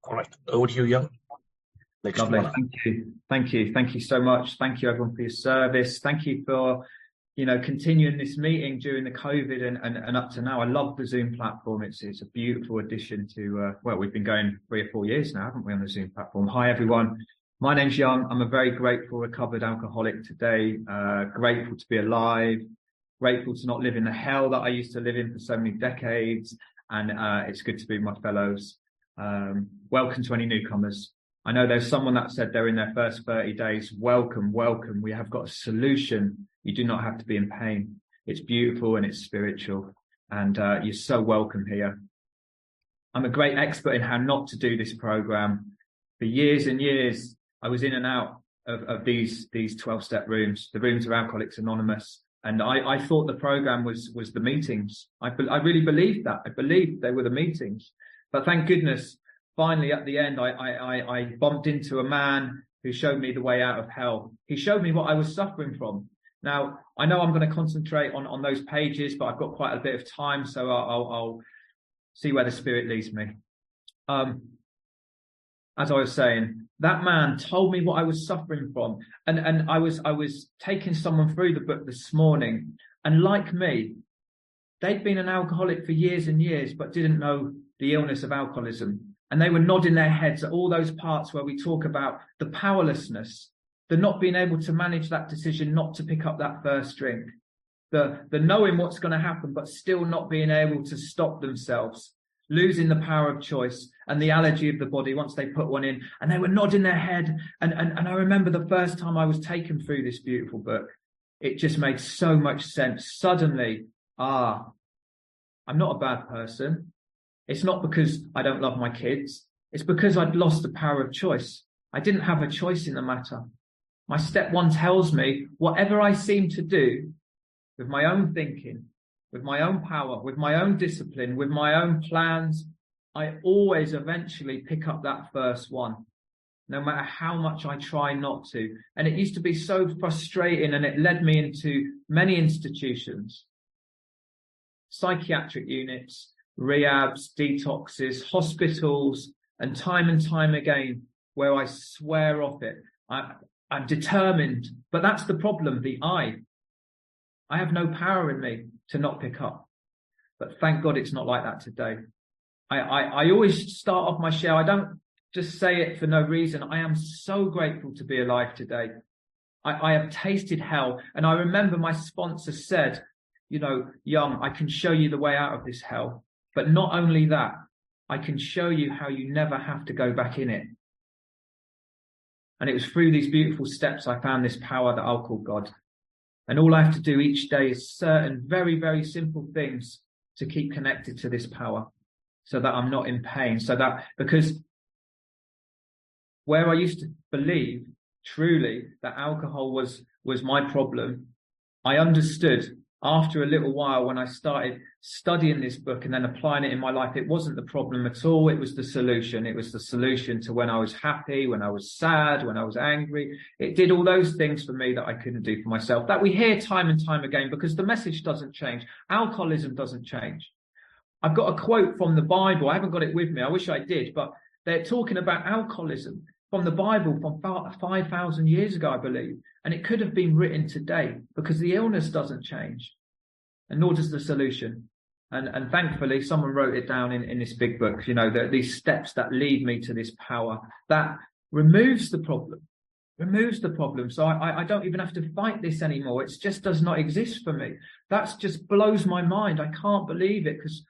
All right, over to you, Young. Next Lovely. one. Thank you so much. Thank you everyone for your service. Thank you for continuing this meeting during the COVID and up to now. I love the Zoom platform. It's a beautiful addition to we've been going 3 or 4 years now, haven't we, on the Zoom platform. Hi everyone. My name's Young. I'm a very grateful recovered alcoholic today. Grateful to be alive. Grateful to not live in the hell that I used to live in for so many decades. And it's good to be with my fellows. Welcome to any newcomers. I know there's someone that said they're in their first 30 days. Welcome. We have got a solution. You do not have to be in pain. It's beautiful and it's spiritual. And you're so welcome here. I'm a great expert in how not to do this program. For years and years, I was in and out of these 12-step rooms, the rooms of Alcoholics Anonymous. And I thought the program was the meetings. I really believed that. I believed they were the meetings. But thank goodness, finally at the end, I bumped into a man who showed me the way out of hell. He showed me what I was suffering from. Now, I know I'm going to concentrate on those pages, but I've got quite a bit of time, so I'll see where the Spirit leads me. As I was saying, that man told me what I was suffering from. And I was taking someone through the book this morning. And like me, they'd been an alcoholic for years and years, but didn't know the illness of alcoholism. And they were nodding their heads at all those parts where we talk about the powerlessness, the not being able to manage that decision not to pick up that first drink, the knowing what's going to happen, but still not being able to stop themselves, losing the power of choice and the allergy of the body once they put one in. And they were nodding their head. And I remember the first time I was taken through this beautiful book, it just made so much sense. Suddenly, I'm not a bad person. It's not because I don't love my kids. It's because I'd lost the power of choice. I didn't have a choice in the matter. My step 1 tells me whatever I seem to do with my own thinking, with my own power, with my own discipline, with my own plans, I always eventually pick up that first one, no matter how much I try not to. And it used to be so frustrating, and it led me into many institutions, psychiatric units, rehabs, detoxes, hospitals, and time again, where I swear off it. I'm determined, but that's the problem, the I have no power in me to not pick up. But thank God it's not like that today. I always start off my share. I don't just say it for no reason. I am so grateful to be alive today. I have tasted hell. And I remember my sponsor said, Young, I can show you the way out of this hell. But not only that, I can show you how you never have to go back in it. And it was through these beautiful steps I found this power that I'll call God. And all I have to do each day is certain very, very simple things to keep connected to this power so that I'm not in pain. Because where I used to believe truly that alcohol was my problem, I understood after a little while when I started studying this book and then applying it in my life, it wasn't the problem at all. It was the solution. It was the solution to when I was happy, when I was sad, when I was angry. It did all those things for me that I couldn't do for myself, that we hear time and time again, because the message doesn't change. Alcoholism doesn't change. I've got a quote from the Bible. I haven't got it with me. I wish I did, but they're talking about alcoholism from the Bible from 5,000 years ago, I believe. And it could have been written today because the illness doesn't change, and nor does the solution. And thankfully, someone wrote it down in this big book, these steps that lead me to this power that removes the problem. So I don't even have to fight this anymore. It just does not exist for me. That just blows my mind. I can't believe it, because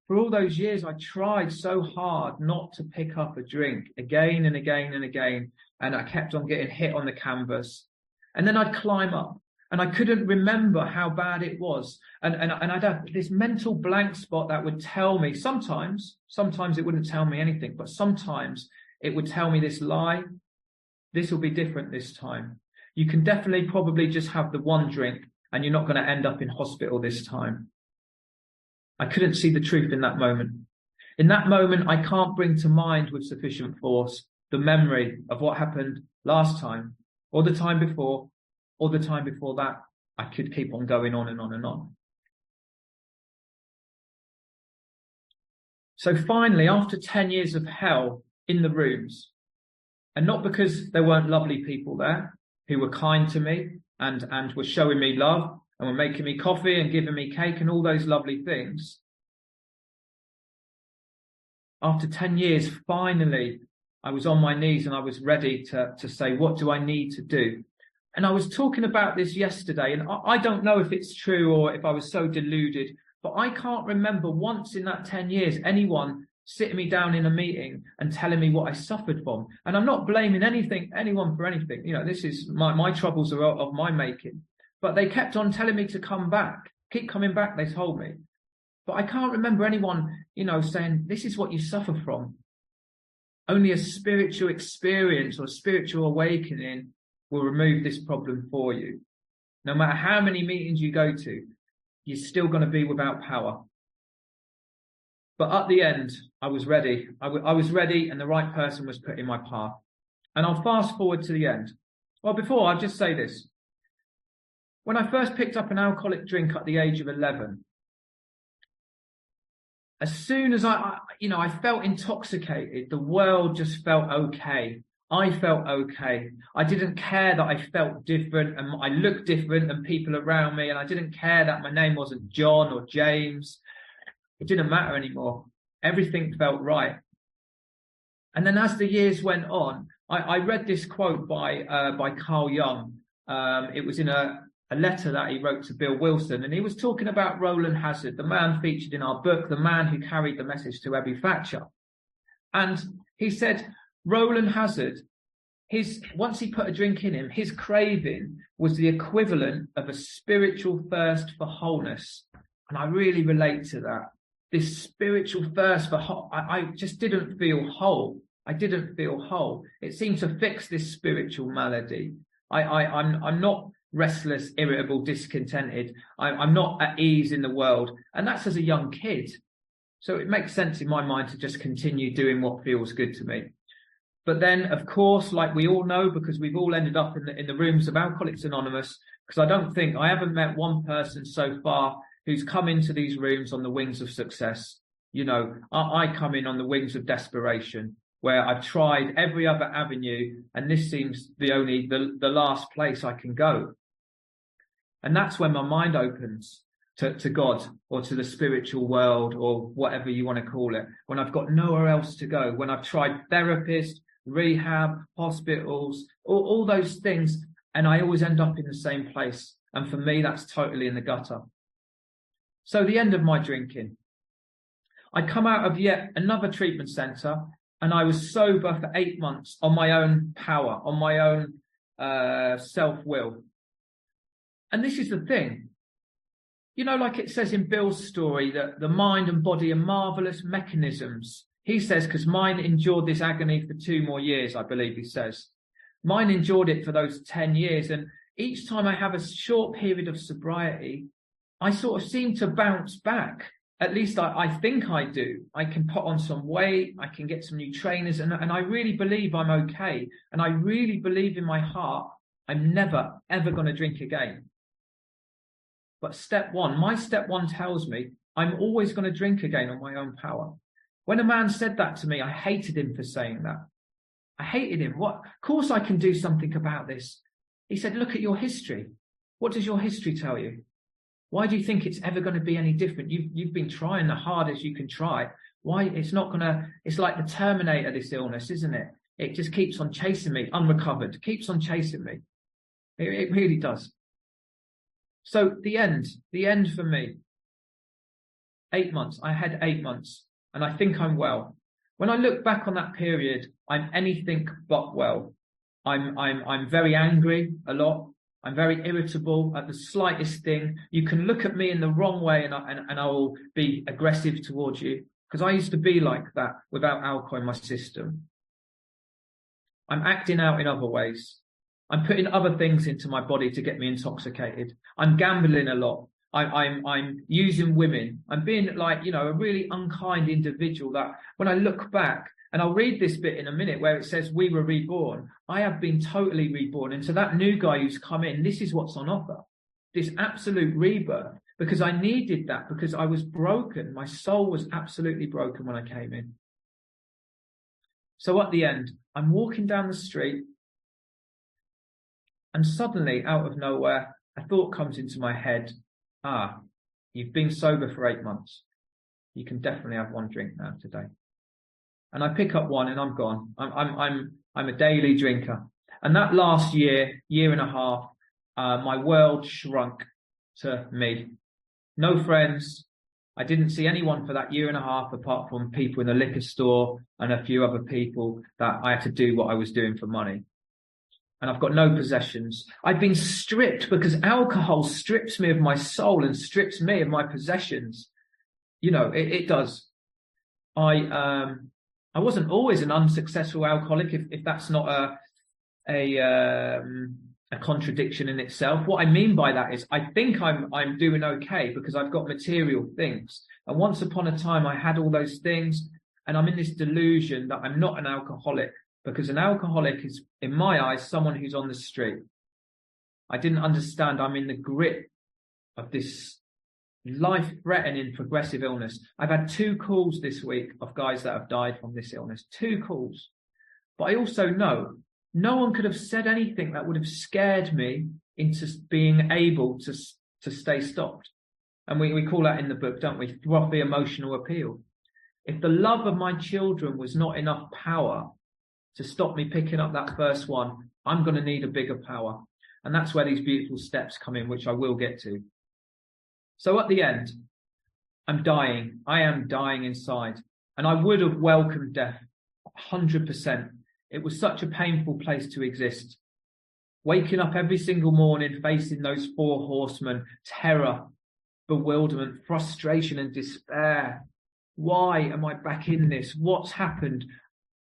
for all those years, I tried so hard not to pick up a drink again and again and again. And I kept on getting hit on the canvas. And then I'd climb up and I couldn't remember how bad it was. And I'd have this mental blank spot that would tell me sometimes it wouldn't tell me anything, but sometimes it would tell me this lie. This will be different this time. You can definitely probably just have the one drink and you're not going to end up in hospital this time. I couldn't see the truth in that moment. In that moment, I can't bring to mind with sufficient force the memory of what happened last time, or the time before, or the time before that. I could keep on going on and on and on. So finally, after 10 years of hell, in the rooms. And not because there weren't lovely people there who were kind to me and were showing me love and were making me coffee and giving me cake and all those lovely things. After 10 years, finally, I was on my knees and I was ready to say, what do I need to do? And I was talking about this yesterday, and I don't know if it's true or if I was so deluded, but I can't remember once in that 10 years anyone sitting me down in a meeting and telling me what I suffered from. And I'm not blaming anyone for anything. You know, this is my troubles are of my making. But they kept on telling me to come back, keep coming back, they told me. But I can't remember anyone, you know, saying, this is what you suffer from. Only a spiritual experience or spiritual awakening will remove this problem for you. No matter how many meetings you go to, you're still going to be without power. But at the end, I was ready. I was ready, and the right person was put in my path. And I'll fast forward to the end. Well, before, I'll just say this. When I first picked up an alcoholic drink at the age of 11, as soon as I felt intoxicated, the world just felt okay. I felt okay. I didn't care that I felt different and I looked different than people around me. And I didn't care that my name wasn't John or James. It didn't matter anymore. Everything felt right. And then as the years went on, I read this quote by Carl Jung. It was in a letter that he wrote to Bill Wilson, and he was talking about Roland Hazard, the man featured in our book, the man who carried the message to Abbey Thatcher. And he said, Roland Hazard, once he put a drink in him, his craving was the equivalent of a spiritual thirst for wholeness. And I really relate to that. This spiritual thirst for whole, I just didn't feel whole. I didn't feel whole. It seemed to fix this spiritual malady. I'm not restless, irritable, discontented. I'm not at ease in the world. And that's as a young kid. So it makes sense in my mind to just continue doing what feels good to me. But then, of course, like we all know, because we've all ended up in the rooms of Alcoholics Anonymous, because I haven't met one person so far who's come into these rooms on the wings of success. You know, I come in on the wings of desperation, where I've tried every other avenue, and this seems the last place I can go. And that's when my mind opens to God or to the spiritual world or whatever you want to call it, when I've got nowhere else to go, when I've tried therapists, rehab, hospitals, all those things, and I always end up in the same place. And for me, that's totally in the gutter. So the end of my drinking, I come out of yet another treatment centre, and I was sober for 8 months on my own power, on my own self-will. And this is the thing, you know, like it says in Bill's story, that the mind and body are marvellous mechanisms. He says, because mine endured this agony for 2 more years, I believe he says. Mine endured it for those 10 years. And each time I have a short period of sobriety, I sort of seem to bounce back. At least I think I do. I can put on some weight. I can get some new trainers. And I really believe I'm okay. And I really believe in my heart, I'm never, ever going to drink again. But my step one tells me I'm always going to drink again on my own power. When a man said that to me, I hated him for saying that. I hated him. What? Of course I can do something about this. He said, look at your history. What does your history tell you? Why do you think it's ever going to be any different? You've been trying the hardest you can try. Why? It's like the Terminator, this illness, isn't it? It just keeps on chasing me, unrecovered, keeps on chasing me. It really does. So the end for me, 8 months. I had 8 months, and I think I'm well. When I look back on that period, I'm anything but well. I'm very angry a lot. I'm very irritable at the slightest thing. You can look at me in the wrong way, and I will be aggressive towards you, because I used to be like that without alcohol in my system. I'm acting out in other ways. I'm putting other things into my body to get me intoxicated. I'm gambling a lot. I'm using women. I'm being like, a really unkind individual that when I look back, and I'll read this bit in a minute where it says we were reborn. I have been totally reborn. And so that new guy who's come in, this is what's on offer. This absolute rebirth, because I needed that, because I was broken. My soul was absolutely broken when I came in. So at the end, I'm walking down the street, and suddenly, out of nowhere, a thought comes into my head. You've been sober for 8 months. You can definitely have one drink now today. And I pick up one and I'm gone. I'm a daily drinker. And that last year and a half, my world shrunk to me. No friends. I didn't see anyone for that year and a half apart from people in the liquor store and a few other people that I had to do what I was doing for money. And I've got no possessions. I've been stripped because alcohol strips me of my soul and strips me of my possessions. You know, it does. I wasn't always an unsuccessful alcoholic, if that's not a contradiction in itself. What I mean by that is I think I'm doing okay because I've got material things. And once upon a time I had all those things, and I'm in this delusion that I'm not an alcoholic, because an alcoholic is, in my eyes, someone who's on the street. I didn't understand I'm in the grip of this life-threatening progressive illness. I've had 2 calls this week of guys that have died from this illness. 2 calls. But I also know no one could have said anything that would have scared me into being able to stay stopped. And we call that in the book, don't we? Frothy emotional appeal. If the love of my children was not enough power to stop me picking up that first one, I'm going to need a bigger power. And that's where these beautiful steps come in, which I will get to. So at the end, I'm dying. I am dying inside. And I would have welcomed death 100%. It was such a painful place to exist. Waking up every single morning, facing those 4 horsemen, terror, bewilderment, frustration and despair. Why am I back in this? What's happened?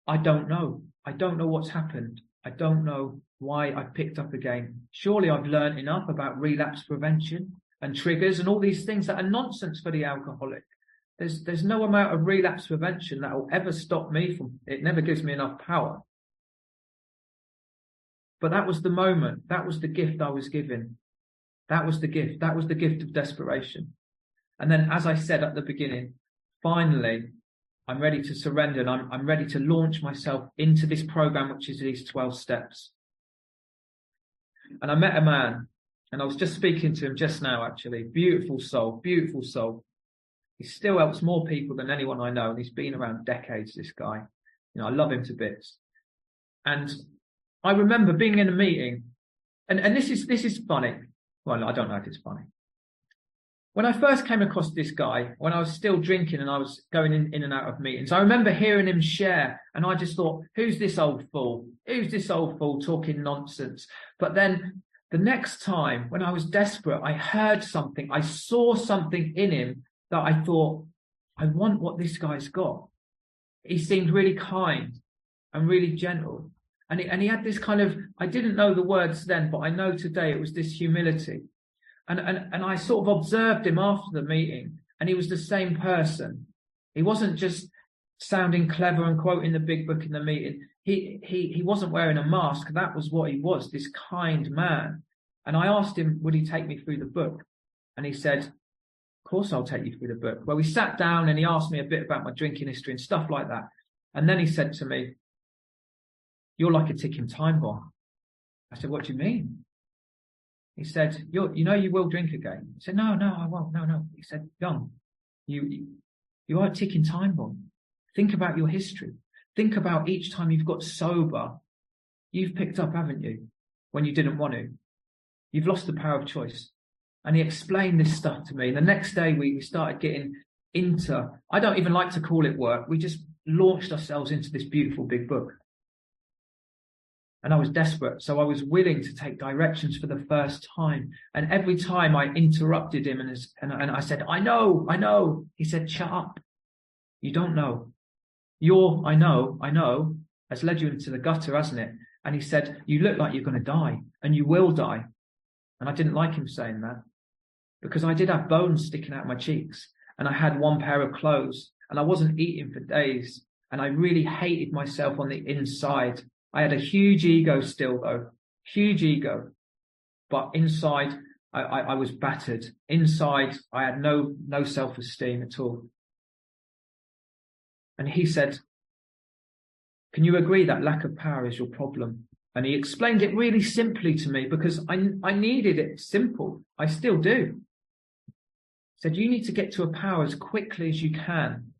I don't know. I don't know what's happened. I don't know why I picked up again. Surely I've learned enough about relapse prevention and triggers and all these things that are nonsense for the alcoholic. There's no amount of relapse prevention that will ever stop me from, it never gives me enough power. But that was the moment. That was the gift I was given. That was the gift. That was the gift of desperation. And then, as I said at the beginning, finally, I'm ready to surrender, and I'm ready to launch myself into this program, which is these 12 steps. And I met a man, and I was just speaking to him just now, actually. Beautiful soul, beautiful soul. He still helps more people than anyone I know, and he's been around decades, this guy. You know, I love him to bits. And I remember being in a meeting, and this is funny. Well, I don't know if it's funny. When I first came across this guy, when I was still drinking and I was going in and out of meetings, I remember hearing him share, and I just thought, who's this old fool? Who's this old fool talking nonsense? But then the next time, when I was desperate, I heard something, I saw something in him that I thought, I want what this guy's got. He seemed really kind and really gentle. And he had this kind of, I didn't know the words then, but I know today it was this humility. And I sort of observed him after the meeting, and he was the same person. He wasn't just sounding clever and quoting the big book in the meeting. He wasn't wearing a mask. That was what he was, this kind man. And I asked him, would he take me through the book? And he said, of course I'll take you through the book. Well, we sat down and he asked me a bit about my drinking history and stuff like that. And then he said to me, you're like a ticking time bomb. I said, what do you mean? He said, you know you will drink again. I said, no, I won't. No. He said, Young, you are a ticking time bomb. Think about your history. Think about each time you've got sober, you've picked up, haven't you, when you didn't want to. You've lost the power of choice. And he explained this stuff to me. And the next day we started getting into, I don't even like to call it work. We just launched ourselves into this beautiful big book. And I was desperate, so I was willing to take directions for the first time. And every time I interrupted him and I said, I know. He said, shut up. You don't know. Your I know, has led you into the gutter, hasn't it? And he said, you look like you're going to die, and you will die. And I didn't like him saying that, because I did have bones sticking out my cheeks, and I had one pair of clothes, and I wasn't eating for days, and I really hated myself on the inside. I had a huge ego still, though. Huge ego. But inside, I was battered. Inside, I had no self-esteem at all. And he said, Can you agree that lack of power is your problem? And he explained it really simply to me because I needed it simple. I still do. He said, you need to get to a power as quickly as you can.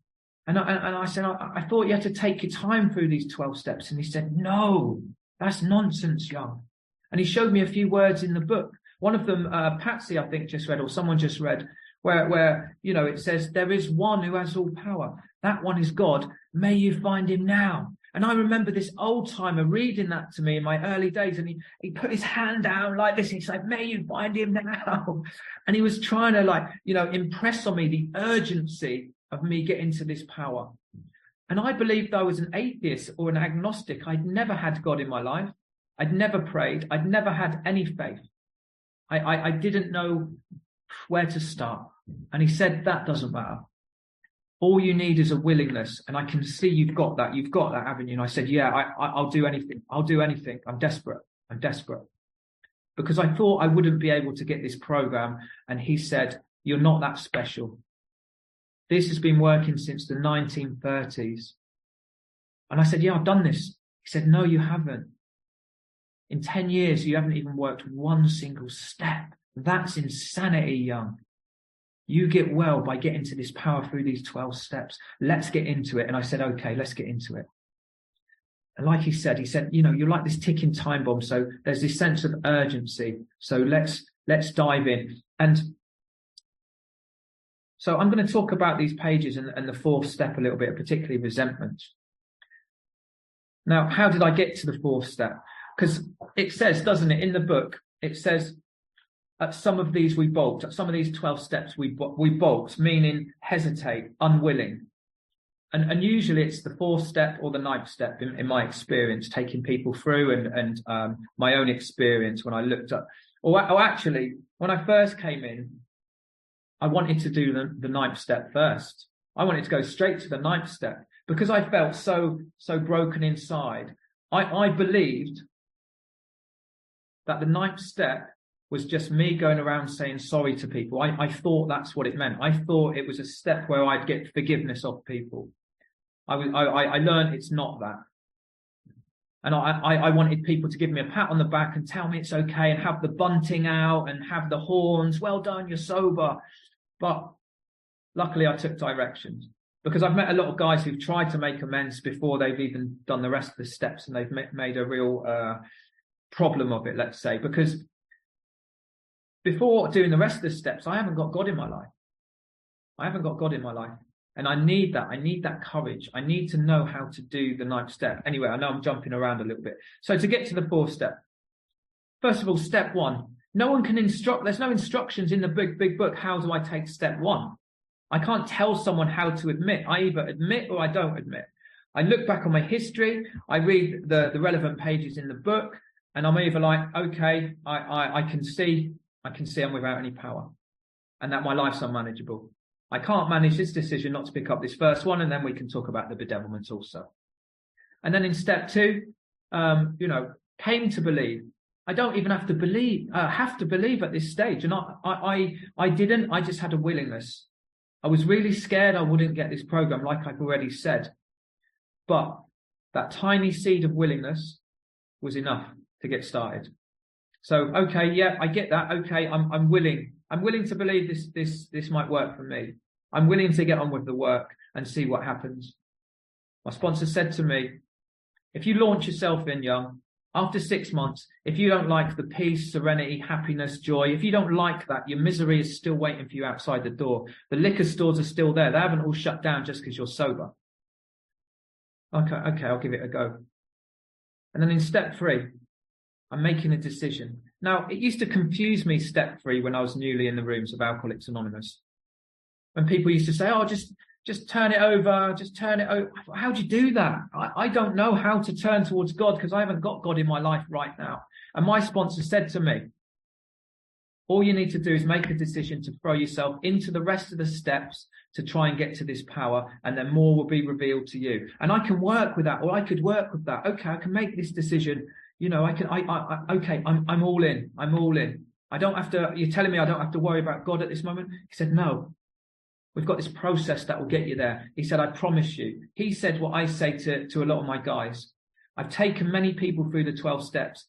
And I said, I thought you had to take your time through these 12 steps. And he said, no, that's nonsense, Young. And he showed me a few words in the book. One of them, Patsy, I think, just read, or someone just read, where it says, there is one who has all power. That one is God. May you find him now. And I remember this old timer reading that to me in my early days, and he put his hand down like this. And he said, may you find him now. And he was trying to impress on me the urgency of me getting to this power. And I believed I was an atheist or an agnostic. I'd never had God in my life. I'd never prayed. I'd never had any faith. I didn't know where to start. And he said, that doesn't matter. All you need is a willingness. And I can see you've got that. You've got that, haven't you? And I said, yeah, I'll do anything. I'll do anything. I'm desperate. Because I thought I wouldn't be able to get this program. And he said, you're not that special. This has been working since the 1930s. And I said, yeah, I've done this. He said, no, you haven't. In 10 years, you haven't even worked one single step. That's insanity, Young. You get well by getting to this power through these 12 steps. Let's get into it. And I said, okay, let's get into it. And like he said, you're like this ticking time bomb. So there's this sense of urgency. So let's dive in. And so I'm going to talk about these pages and the fourth step a little bit, particularly resentment. Now, how did I get to the fourth step? Because it says, doesn't it, in the book, it says, at some of these we balked. At some of these 12 steps we balked, meaning hesitate, unwilling. And usually it's the fourth step or the ninth step in my experience, taking people through and my own experience when I looked up. Or actually, when I first came in, I wanted to do the ninth step first. I wanted to go straight to the ninth step because I felt so broken inside. I believed that the ninth step was just me going around saying sorry to people. I thought that's what it meant. I thought it was a step where I'd get forgiveness of people. I learned it's not that. And I wanted people to give me a pat on the back and tell me it's okay and have the bunting out and have the horns. Well done, you're sober. But luckily I took directions because I've met a lot of guys who've tried to make amends before they've even done the rest of the steps, and they've made a real problem of it, let's say, because before doing the rest of the steps, I haven't got God in my life. And I need that. I need that courage. I need to know how to do the ninth step. Anyway, I know I'm jumping around a little bit. So to get to the fourth step, first of all, step one, no one can instruct. There's no instructions in the big book. How do I take step one? I can't tell someone how to admit. I either admit or I don't admit. I look back on my history. I read the relevant pages in the book, and I'm either like, okay, I can see I'm without any power and that my life's unmanageable. I can't manage this decision not to pick up this first one, and then we can talk about the bedevilment also. And then in step two, came to believe. I don't even have to believe at this stage. And I didn't, I just had a willingness. I was really scared I wouldn't get this program, like I've already said. But that tiny seed of willingness was enough to get started. So, okay, yeah, I get that. Okay, I'm willing. I'm willing to believe this might work for me. I'm willing to get on with the work and see what happens. My sponsor said to me, if you launch yourself in, Young, after 6 months, if you don't like the peace, serenity, happiness, joy, if you don't like that, your misery is still waiting for you outside the door. The liquor stores are still there. They haven't all shut down just because you're sober. Okay, I'll give it a go. And then in step three, I'm making a decision. Now, it used to confuse me, step three, when I was newly in the rooms of Alcoholics Anonymous. When people used to say, oh, just turn it over, just turn it over. How do you do that? I don't know how to turn towards God because I haven't got God in my life right now. And my sponsor said to me, all you need to do is make a decision to throw yourself into the rest of the steps to try and get to this power, and then more will be revealed to you. And I can work with that, or I could work with that. Okay, I can make this decision. I'm all in. I'm all in. I don't have to, you're telling me I don't have to worry about God at this moment? He said, no. We've got this process that will get you there. He said, I promise you. He said what I say to a lot of my guys. I've taken many people through the 12 steps.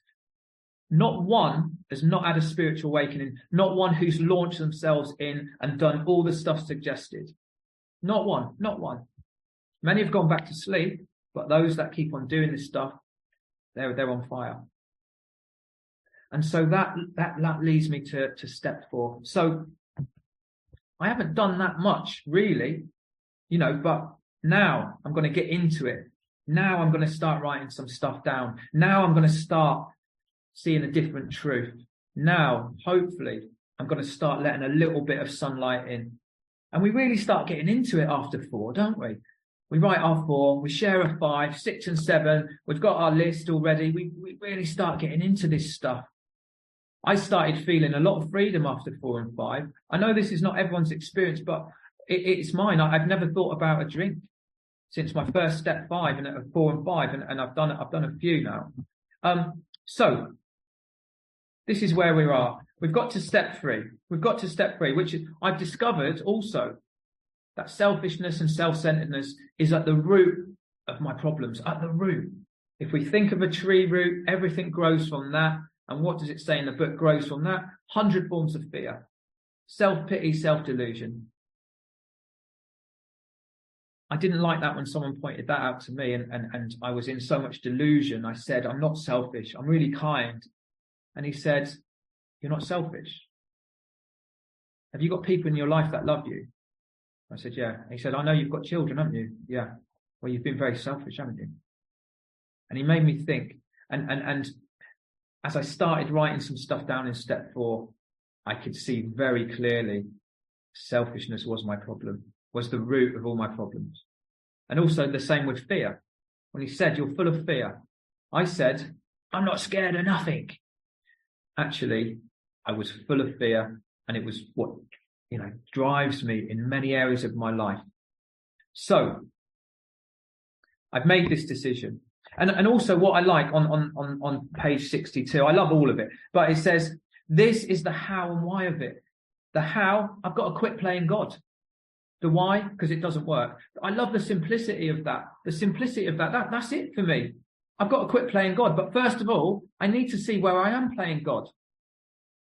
Not one has not had a spiritual awakening. Not one who's launched themselves in and done all the stuff suggested. Not one, not one. Many have gone back to sleep, but those that keep on doing this stuff, they're on fire. And so that leads me to step 4. So I haven't done that much really, but now I'm going to get into it. Now I'm going to start writing some stuff down. Now I'm going to start seeing a different truth. Now, hopefully, I'm going to start letting a little bit of sunlight in. And we really start getting into it after 4, don't we? We write our 4, we share a 5, 6 and 7. We've got our list already. We really start getting into this stuff. I started feeling a lot of freedom after 4 and 5. I know this is not everyone's experience, but it's mine. I've never thought about a drink since my first step 5 and 4 and 5, and I've done a few now. So this is where we are. We've got to step 3. We've got to step 3, which is, I've discovered also that selfishness and self-centeredness is at the root of my problems, at the root. If we think of a tree root, everything grows from that. And what does it say in the book grows from that? 100 forms of fear, self-pity, self-delusion. I didn't like that when someone pointed that out to me, and I was in so much delusion. I said, I'm not selfish. I'm really kind. And he said, you're not selfish. Have you got people in your life that love you? I said, yeah. He said, I know you've got children, haven't you? Yeah. Well, you've been very selfish, haven't you? And he made me think. And as I started writing some stuff down in step 4, I could see very clearly selfishness was my problem, was the root of all my problems. And also the same with fear. When he said, you're full of fear, I said, I'm not scared of nothing. Actually, I was full of fear, and it was what, drives me in many areas of my life. So I've made this decision. And also what I like on page 62, I love all of it, but it says, this is the how and why of it. The how, I've got to quit playing God. The why, because it doesn't work. I love the simplicity of that. The simplicity of that's it for me. I've got to quit playing God. But first of all, I need to see where I am playing God.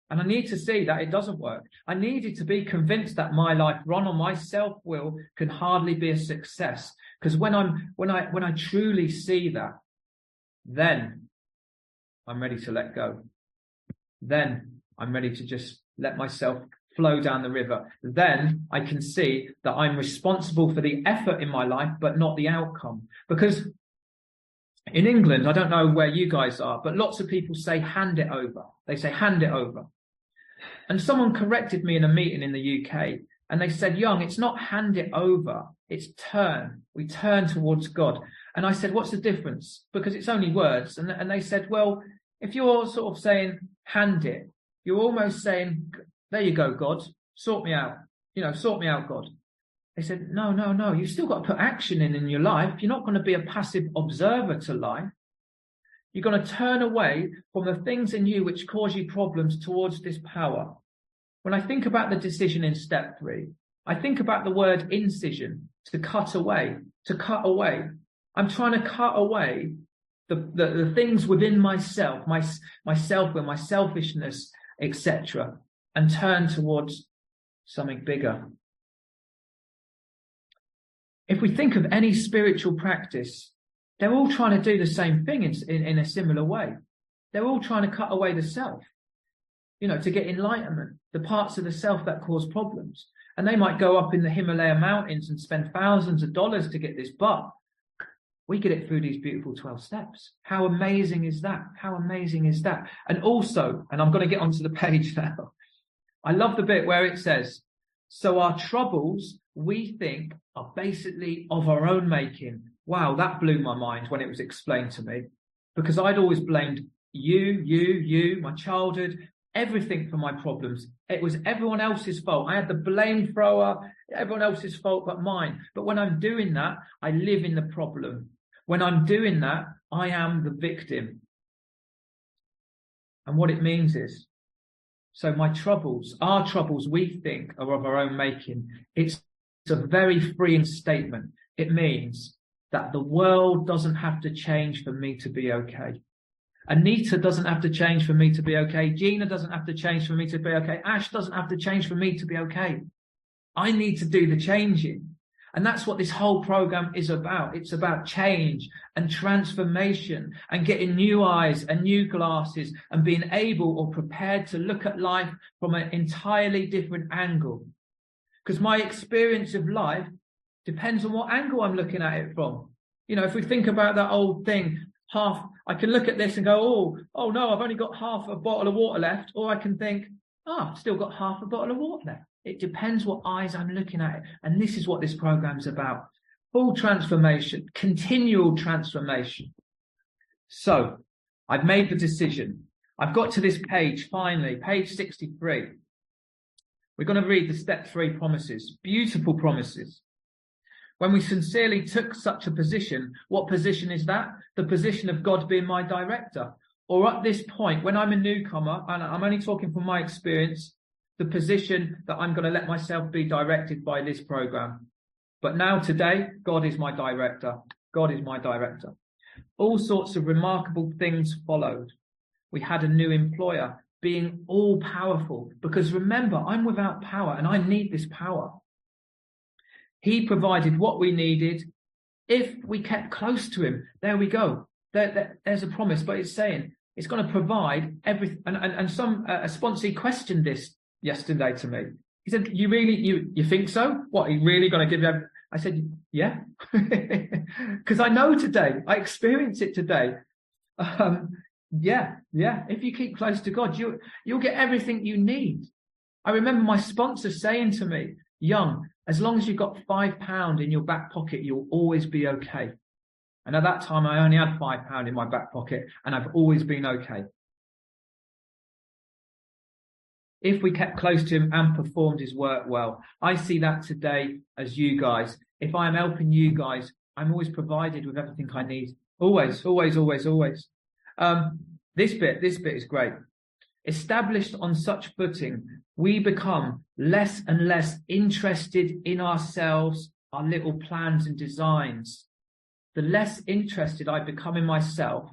And I need to see that it doesn't work. I needed to be convinced that my life run on my self-will can hardly be a success. Because when I truly see that, then I'm ready to let go. Then I'm ready to just let myself flow down the river. Then I can see that I'm responsible for the effort in my life, but not the outcome. Because in England, I don't know where you guys are, but lots of people say hand it over. They say hand it over. And someone corrected me in a meeting in the UK, and they said, Young, it's not hand it over, it's turn. We turn towards God. And I said, what's the difference? Because it's only words. And they said, well, if you're sort of saying hand it, you're almost saying, there you go, God, sort me out. Sort me out, God. They said, no, you've still got to put action in your life. You're not going to be a passive observer to life. You're going to turn away from the things in you which cause you problems towards this power. When I think about the decision in step 3, I think about the word incision, to cut away, to cut away. I'm trying to cut away the things within myself, my self-will, my selfishness, etc., and turn towards something bigger. If we think of any spiritual practice, they're all trying to do the same thing in a similar way. They're all trying to cut away the self, to get enlightenment, the parts of the self that cause problems. And they might go up in the Himalaya mountains and spend thousands of dollars to get this, but we get it through these beautiful 12 steps. How amazing is that? How amazing is that? And also, and I'm going to get onto the page now, I love the bit where it says, so our troubles, we think, are basically of our own making. Wow, that blew my mind when it was explained to me, because I'd always blamed you, my childhood, everything for my problems. It was everyone else's fault. I had the blame thrower, everyone else's fault but mine. But when I'm doing that, I live in the problem. When I'm doing that, I am the victim. And what it means is, so my troubles, our troubles, we think are of our own making. It's a very freeing statement. It means that the world doesn't have to change for me to be okay. Anita doesn't have to change for me to be okay. Gina doesn't have to change for me to be okay. Ash doesn't have to change for me to be okay. I need to do the changing. And that's what this whole program is about. It's about change and transformation and getting new eyes and new glasses and being able or prepared to look at life from an entirely different angle. Because my experience of life depends on what angle I'm looking at it from. You know, if we think about that old thing, I can look at this and go, oh no, I've only got half a bottle of water left. Or I can think, I've still got half a bottle of water left. It depends what eyes I'm looking at it. And this is what this program's about. Full transformation, continual transformation. So I've made the decision. I've got to this page, finally, page 63. We're going to read the step 3 promises, beautiful promises. When we sincerely took such a position, what position is that? The position of God being my director. Or at this point, when I'm a newcomer, and I'm only talking from my experience, the position that I'm going to let myself be directed by this program. But now today, God is my director. God is my director. All sorts of remarkable things followed. We had a new employer, being all powerful, because remember, I'm without power and I need this power. He provided what we needed if we kept close to him. There we go. There's a promise, but it's saying it's going to provide everything. And a sponsee questioned this yesterday to me. He said, you think so? What, he really going to give you? I said, yeah, because I know today, I experience it today. Yeah. If you keep close to God, you'll get everything you need. I remember my sponsor saying to me, Young, as long as you've got £5 in your back pocket, you'll always be okay. And at that time, I only had £5 in my back pocket, and I've always been okay. If we kept close to him and performed his work well. I see that today as you guys. If I am helping you guys, I'm always provided with everything I need. Always, always, always, always. This bit is great. Established on such footing, we become less and less interested in ourselves, our little plans and designs. The less interested I become in myself,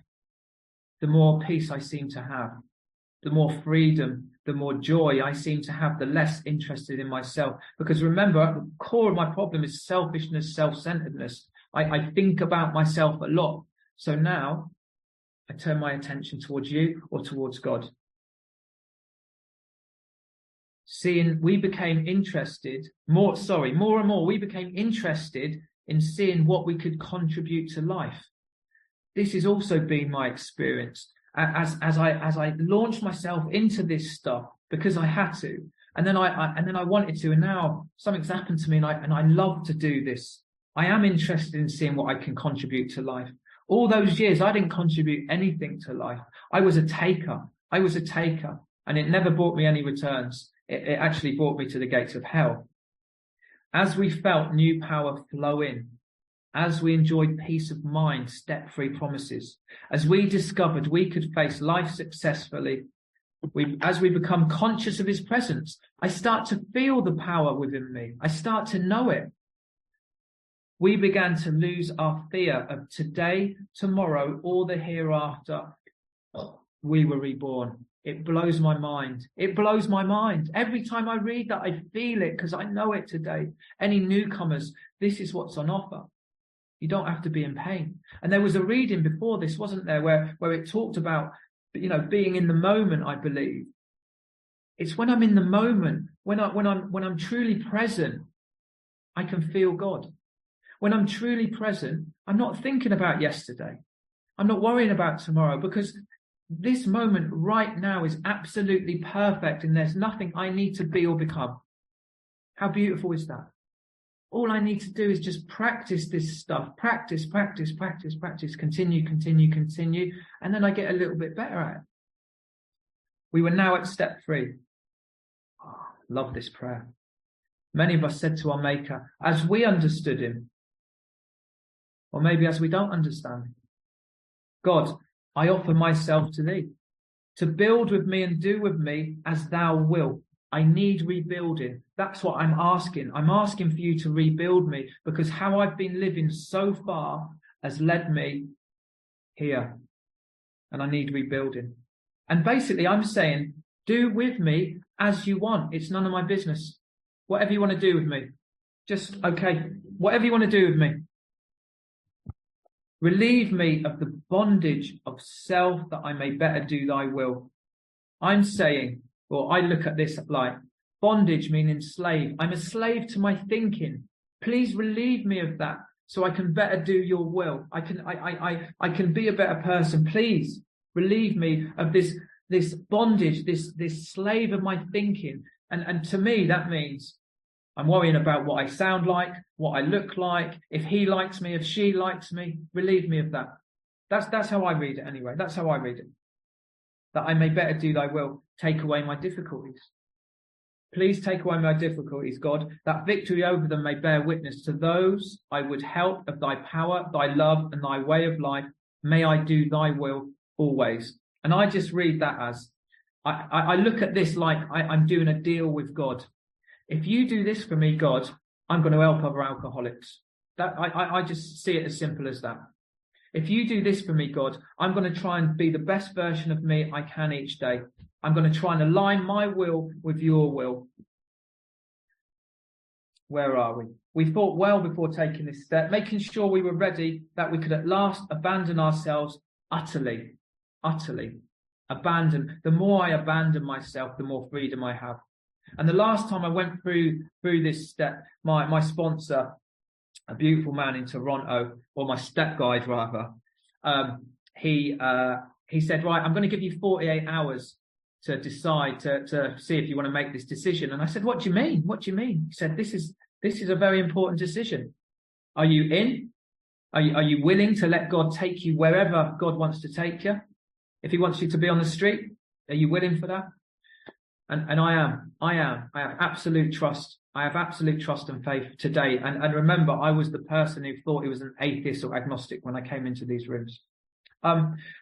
the more peace I seem to have, the more freedom, the more joy I seem to have, the less interested in myself. Because remember, at the core of my problem is selfishness, self-centeredness. I think about myself a lot. So now I turn my attention towards you or towards God. We became interested, more and more, we became interested in seeing what we could contribute to life. This has also been my experience as I launched myself into this stuff because I had to, and then I wanted to, and now something's happened to me, and I love to do this. I am interested in seeing what I can contribute to life. All those years, I didn't contribute anything to life. I was a taker, and it never brought me any returns. It actually brought me to the gates of hell. As we felt new power flow in, as we enjoyed peace of mind, step 3 promises, as we discovered we could face life successfully, as we become conscious of his presence, I start to feel the power within me. I start to know it. We began to lose our fear of today, tomorrow, or the hereafter. We were reborn. It blows my mind. It blows my mind. Every time I read that, I feel it because I know it today. Any newcomers, this is what's on offer. You don't have to be in pain. And there was a reading before this, wasn't there, where it talked about, being in the moment, I believe. It's when I'm in the moment, when I'm truly present, I can feel God. When I'm truly present, I'm not thinking about yesterday. I'm not worrying about tomorrow, because this moment right now is absolutely perfect, and there's nothing I need to be or become. How beautiful is that? All I need to do is just practice this stuff. Practice, continue, and then I get a little bit better at it. We were now at step 3. Oh, love this prayer. Many of us said to our Maker, as we understood him, or maybe as we don't understand him, God, I offer myself to thee, to build with me and do with me as thou wilt. I need rebuilding. That's what I'm asking. I'm asking for you to rebuild me, because how I've been living so far has led me here. And I need rebuilding. And basically I'm saying, do with me as you want. It's none of my business. Whatever you want to do with me. Just, okay, whatever you want to do with me. Relieve me of the bondage of self, that I may better do thy will. I'm saying, or I look at this like bondage meaning slave. I'm a slave to my thinking. Please relieve me of that so I can better do your will. I can be a better person. Please relieve me of this bondage, this slave of my thinking. And to me, that means I'm worrying about what I sound like, what I look like, if he likes me, if she likes me. Relieve me of that. That's how I read it anyway. That's how I read it. That I may better do thy will. Take away my difficulties. Please take away my difficulties, God, that victory over them may bear witness to those I would help of thy power, thy love, and thy way of life. May I do thy will always. And I just read that as, I look at this like I'm doing a deal with God. If you do this for me, God, I'm going to help other alcoholics. That I just see it as simple as that. If you do this for me, God, I'm going to try and be the best version of me I can each day. I'm going to try and align my will with your will. Where are we? We thought well before taking this step, making sure we were ready, that we could at last abandon ourselves utterly. Abandon. The more I abandon myself, the more freedom I have. And the last time I went through this step, my sponsor, a beautiful man in Toronto, or my step guide rather, he said, right, I'm going to give you 48 hours to decide, to see if you want to make this decision. And I said, what do you mean? What do you mean? He said, this is a very important decision. Are you in? Are you willing to let God take you wherever God wants to take you? If he wants you to be on the street, are you willing for that? And I am. I have absolute trust. I have absolute trust and faith today. And remember, I was the person who thought he was an atheist or agnostic when I came into these rooms.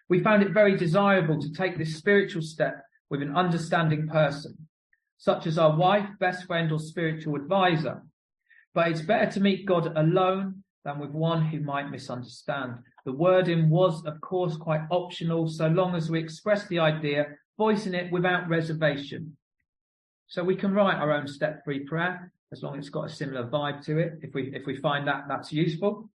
We found it very desirable to take this spiritual step with an understanding person, such as our wife, best friend, or spiritual advisor. But it's better to meet God alone than with one who might misunderstand. The wording was, of course, quite optional, so long as we express the idea, voicing it without reservation. So we can write our own step-free prayer, as long as it's got a similar vibe to it, if we find that that's useful.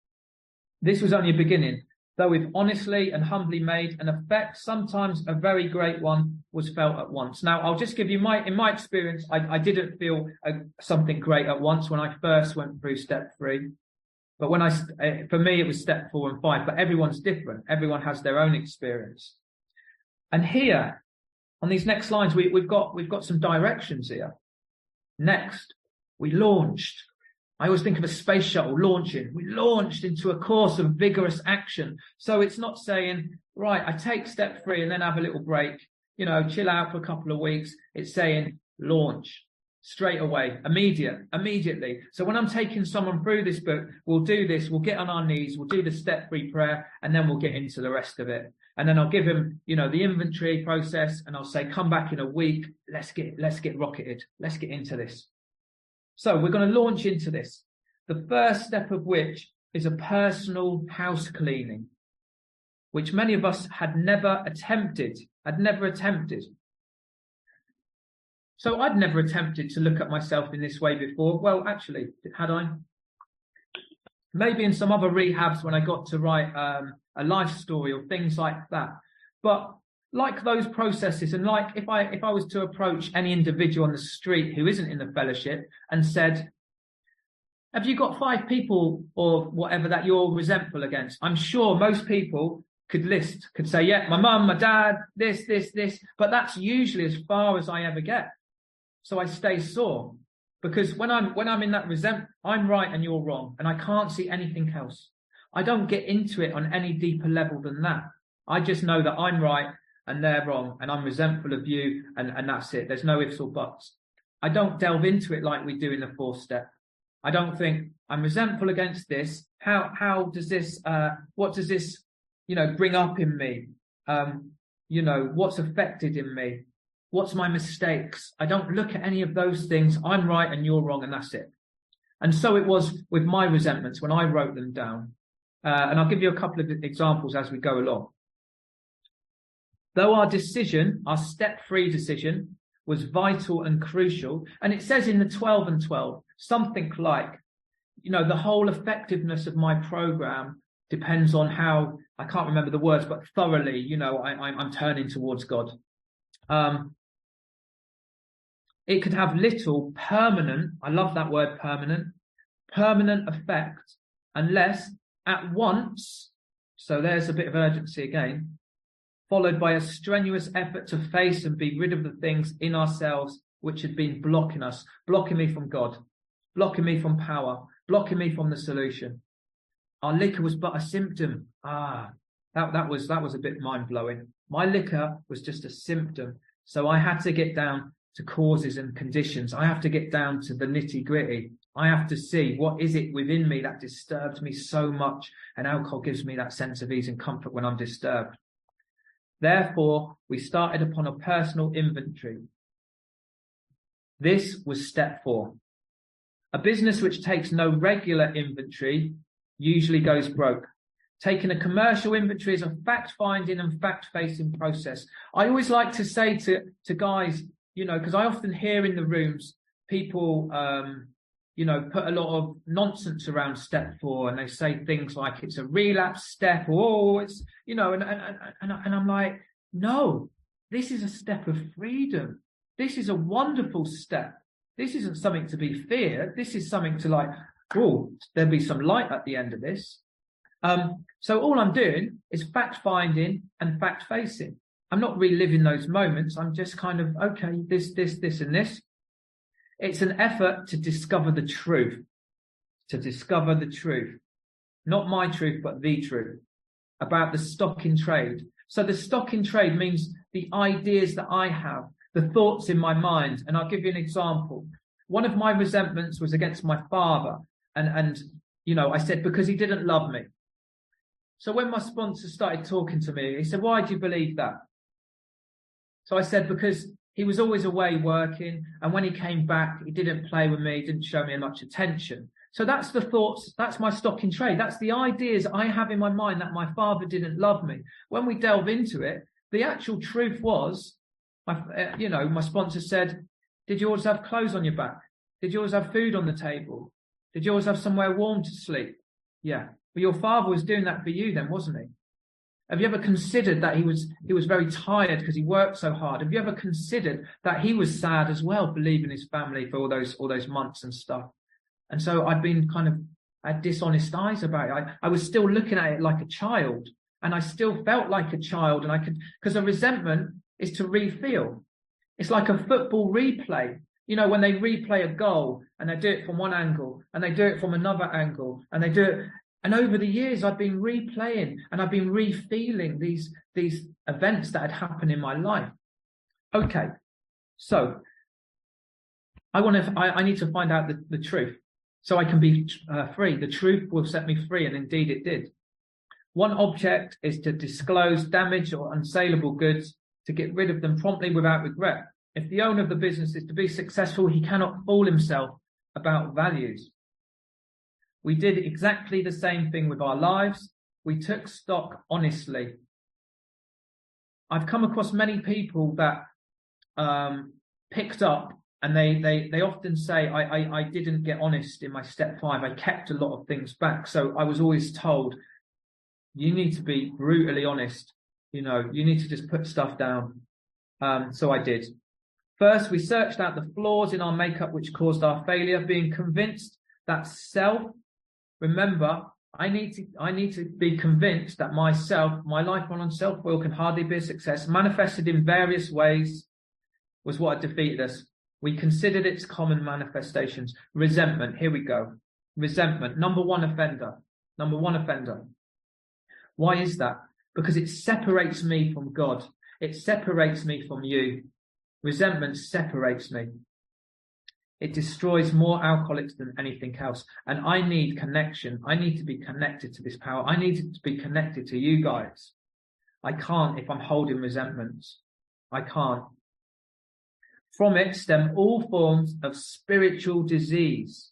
This was only a beginning, though we've honestly and humbly made an effect, sometimes a very great one, was felt at once. Now, I'll just give you in my experience, I didn't feel something great at once when I first went through step 3. But for me, it was step 4 and 5, but everyone's different. Everyone has their own experience. And here, on these next lines, we've got some directions here. Next, we launched. I always think of a space shuttle launching. We launched into a course of vigorous action. So it's not saying, right, I take step 3 and then have a little break, chill out for a couple of weeks. It's saying launch straight away, immediately. So when I'm taking someone through this book, we'll do this. We'll get on our knees. We'll do the step 3 prayer, and then we'll get into the rest of it. And then I'll give him, the inventory process, and I'll say, come back in a week. Let's get rocketed. Let's get into this. So we're going to launch into this. The first step of which is a personal house cleaning, which many of us had never attempted. So I'd never attempted to look at myself in this way before. Well, actually, had I? Maybe in some other rehabs when I got to write a life story or things like that. But like those processes, and like if I was to approach any individual on the street who isn't in the fellowship and said, have you got 5 people or whatever that you're resentful against? I'm sure most people could say, yeah, my mum, my dad, this, but that's usually as far as I ever get. So I stay sore, because when I'm in that resentment, I'm right and you're wrong, and I can't see anything else. I don't get into it on any deeper level than that. I just know that I'm right and they're wrong, and I'm resentful of you, and that's it. There's no ifs or buts. I don't delve into it like we do in the 4th step. I don't think I'm resentful against this. How does this, what does this, bring up in me? What's affected in me? What's my mistakes? I don't look at any of those things. I'm right and you're wrong, and that's it. And so it was with my resentments when I wrote them down. And I'll give you a couple of examples as we go along. Though our decision, our step-free decision, was vital and crucial, and it says in the 12 and 12, something like, the whole effectiveness of my program depends on how, I can't remember the words, but thoroughly, I'm turning towards God. It could have little permanent, I love that word permanent effect, unless at once, so there's a bit of urgency again, followed by a strenuous effort to face and be rid of the things in ourselves which had been blocking us, blocking me from God, blocking me from power, blocking me from the solution. Our liquor was but a symptom. That was a bit mind-blowing. My liquor was just a symptom. So I had to get down to causes and conditions. I have to get down to the nitty-gritty. I have to see what is it within me that disturbs me so much, and alcohol gives me that sense of ease and comfort when I'm disturbed. Therefore, we started upon a personal inventory. This was step 4. A business which takes no regular inventory usually goes broke. Taking a commercial inventory is a fact-finding and fact-facing process. I always like to say to guys, because I often hear in the rooms people, put a lot of nonsense around step 4, and they say things like it's a relapse step, or it's, and I'm like, no, this is a step of freedom. This is a wonderful step. This isn't something to be feared. This is something to there'll be some light at the end of this. So all I'm doing is fact-finding and fact-facing. I'm not reliving those moments. I'm just kind of, okay, this, and this. It's an effort to discover the truth. Not my truth, but the truth about the stock in trade. So the stock in trade means the ideas that I have, the thoughts in my mind. And I'll give you an example. One of my resentments was against my father. And I said, because he didn't love me. So when my sponsor started talking to me, he said, why do you believe that? So I said, because he was always away working, and when he came back, he didn't play with me, didn't show me much attention. So that's the thoughts, that's my stock in trade. That's the ideas I have in my mind that my father didn't love me. When we delve into it, the actual truth was, my sponsor said, did you always have clothes on your back? Did you always have food on the table? Did you always have somewhere warm to sleep? Yeah. But your father was doing that for you then, wasn't he? Have you ever considered that he was very tired because he worked so hard? Have you ever considered that he was sad as well for leaving his family for all those months and stuff? And so I'd been I had dishonest eyes about it. I was still looking at it like a child, and I still felt like a child, and because a resentment is to re-feel. It's like a football replay. When they replay a goal and they do it from one angle and they do it from another angle and they do it. And over the years, I've been replaying and I've been re-feeling these events that had happened in my life. Okay, so I need to find out the truth so I can be free. The truth will set me free, and indeed it did. One object is to disclose damaged or unsaleable goods, to get rid of them promptly without regret. If the owner of the business is to be successful, he cannot fool himself about values. We did exactly the same thing with our lives. We took stock honestly. I've come across many people that picked up, and they often say, I didn't get honest in my step 5. I kept a lot of things back. So I was always told, you need to be brutally honest. You need to just put stuff down. So I did. First, we searched out the flaws in our makeup which caused our failure, being convinced that remember, I need to be convinced that my life run on self-will can hardly be a success, manifested in various ways, was what had defeated us. We considered its common manifestations. Resentment, here we go. Resentment, number one offender. Why is that? Because it separates me from God. It separates me from you. Resentment separates me. It destroys more alcoholics than anything else. And I need connection. I need to be connected to this power. I need to be connected to you guys. I can't if I'm holding resentments. I can't. From it stem all forms of spiritual disease.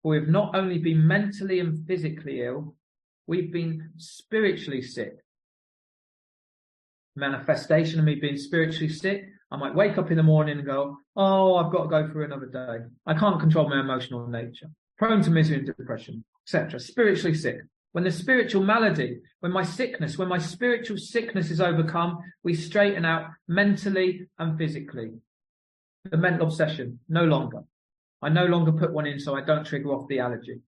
For we've not only been mentally and physically ill, we've been spiritually sick. Manifestation of me being spiritually sick, I might wake up in the morning and go, oh, I've got to go through another day. I can't control my emotional nature. Prone to misery and depression, etc. Spiritually sick. When the spiritual malady, when my spiritual sickness is overcome, we straighten out mentally and physically. The mental obsession, no longer. I no longer put one in so I don't trigger off the allergy.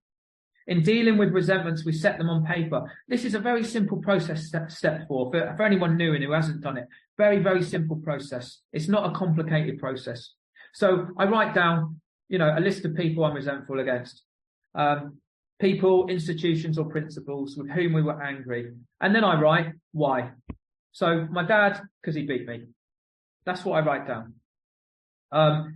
In dealing with resentments, we set them on paper. This is a very simple process, step 4, for anyone new and who hasn't done it. Very, very simple process. It's not a complicated process. So I write down, a list of people I'm resentful against. People, institutions or principles with whom we were angry. And then I write why. So my dad, because he beat me. That's what I write down.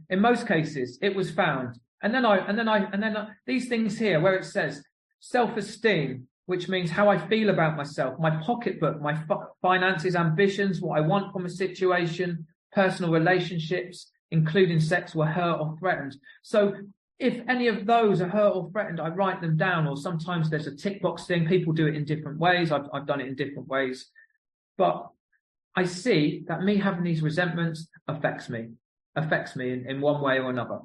In most cases, it was found. And then these things here where it says self-esteem, which means how I feel about myself, my pocketbook, my finances, ambitions, what I want from a situation, personal relationships, including sex, were hurt or threatened. So if any of those are hurt or threatened, I write them down, or sometimes there's a tick box thing. People do it in different ways. I've done it in different ways. But I see that me having these resentments affects me in one way or another.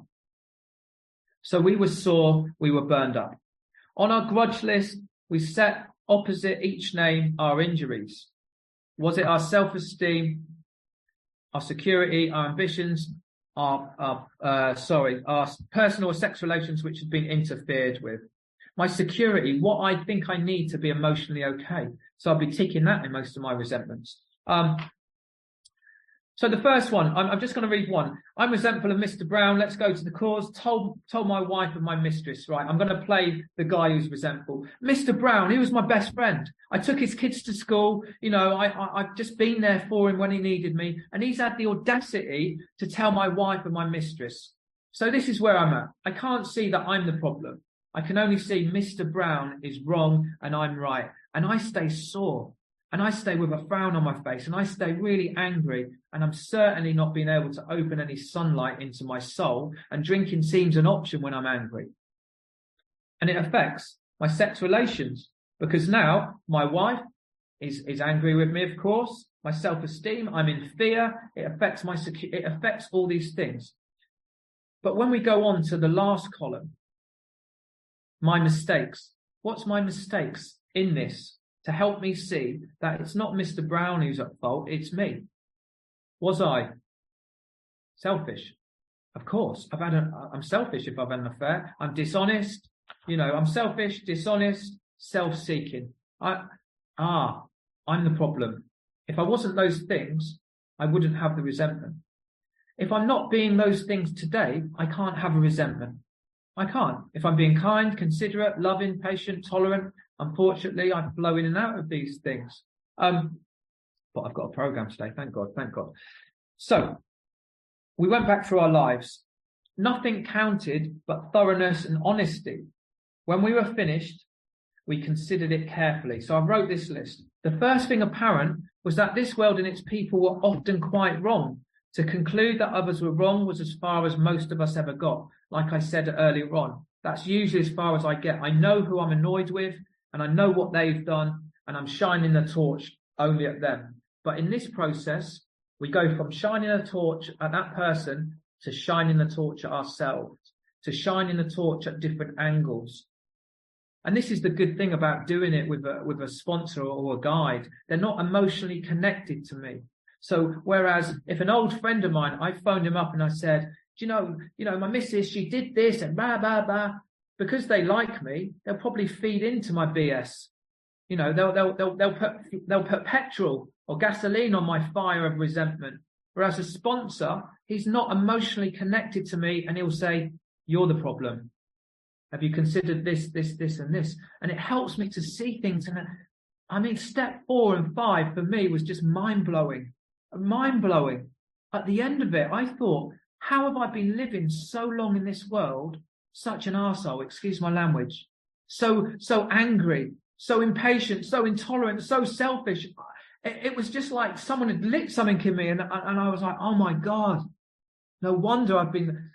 So we were sore, we were burned up. On our grudge list, we set opposite each name our injuries. Was it our self-esteem, our security, our ambitions, our personal or sex relations which had been interfered with? My security, what I think I need to be emotionally okay. So I'll be ticking that in most of my resentments. So the first one, I'm just going to read one. I'm resentful of Mr. Brown. Let's go to the cause. Told my wife and my mistress, right? I'm going to play the guy who's resentful. Mr. Brown, he was my best friend. I took his kids to school. I've just been there for him when he needed me. And he's had the audacity to tell my wife and my mistress. So this is where I'm at. I can't see that I'm the problem. I can only see Mr. Brown is wrong and I'm right. And I stay sore. And I stay with a frown on my face, and I stay really angry, and I'm certainly not being able to open any sunlight into my soul, and drinking seems an option when I'm angry. And it affects my sex relations, because now my wife is angry with me, of course. My self-esteem, I'm in fear. It affects it affects all these things. But when we go on to the last column, my mistakes. What's my mistakes in this? To help me see that it's not Mr. Brown who's at fault, it's me. Was I selfish? Of course. I'm selfish if I've had an affair. I'm dishonest. I'm selfish, dishonest, self-seeking. I'm the problem. If I wasn't those things, I wouldn't have the resentment. If I'm not being those things today, I can't have a resentment. I can't. If I'm being kind, considerate, loving, patient, tolerant, unfortunately, I flow in and out of these things. But I've got a program today. Thank God. Thank God. So we went back through our lives. Nothing counted but thoroughness and honesty. When we were finished, we considered it carefully. So I wrote this list. The first thing apparent was that this world and its people were often quite wrong. To conclude that others were wrong was as far as most of us ever got. Like I said earlier on, that's usually as far as I get. I know who I'm annoyed with, and I know what they've done, and I'm shining the torch only at them. But in this process, we go from shining a torch at that person to shining the torch at ourselves, to shining the torch at different angles. And this is the good thing about doing it with a sponsor or a guide. They're not emotionally connected to me. So whereas if an old friend of mine, I phoned him up and I said, do you know, my missus, she did this and blah, blah, blah. Because they like me, they'll probably feed into my BS. They'll put petrol or gasoline on my fire of resentment. Whereas a sponsor, he's not emotionally connected to me, and he'll say, you're the problem. Have you considered this, and this? And it helps me to see things. And step 4 and 5 for me was just mind-blowing. Mind-blowing. At the end of it, I thought, how have I been living so long in this world? Such an arsehole, excuse my language. So angry, so impatient, so intolerant, so selfish. It was just like someone had lit something in me, and I was like, oh my God, No wonder I've been,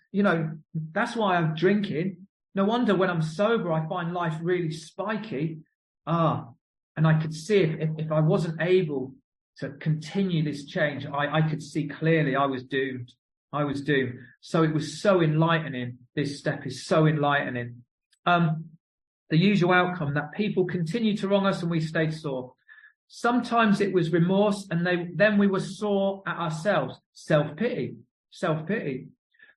that's why I'm drinking. No wonder when I'm sober, I find life really spiky. And I could see if I wasn't able to continue this change, I could see clearly I was doomed. I was doomed. So it was so enlightening. This step is so enlightening. The usual outcome that people continue to wrong us and we stay sore. Sometimes it was remorse, and then we were sore at ourselves. Self-pity.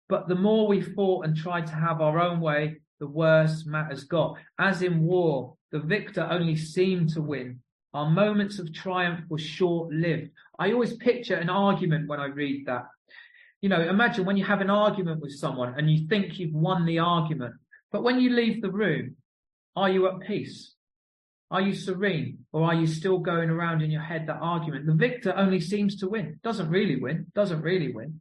But the more we fought and tried to have our own way, the worse matters got. As in war, the victor only seemed to win. Our moments of triumph were short-lived. I always picture an argument when I read that. Imagine when you have an argument with someone and you think you've won the argument, but when you leave the room, are you at peace? Are you serene? Or are you still going around in your head that argument? The victor only seems to win. Doesn't really win.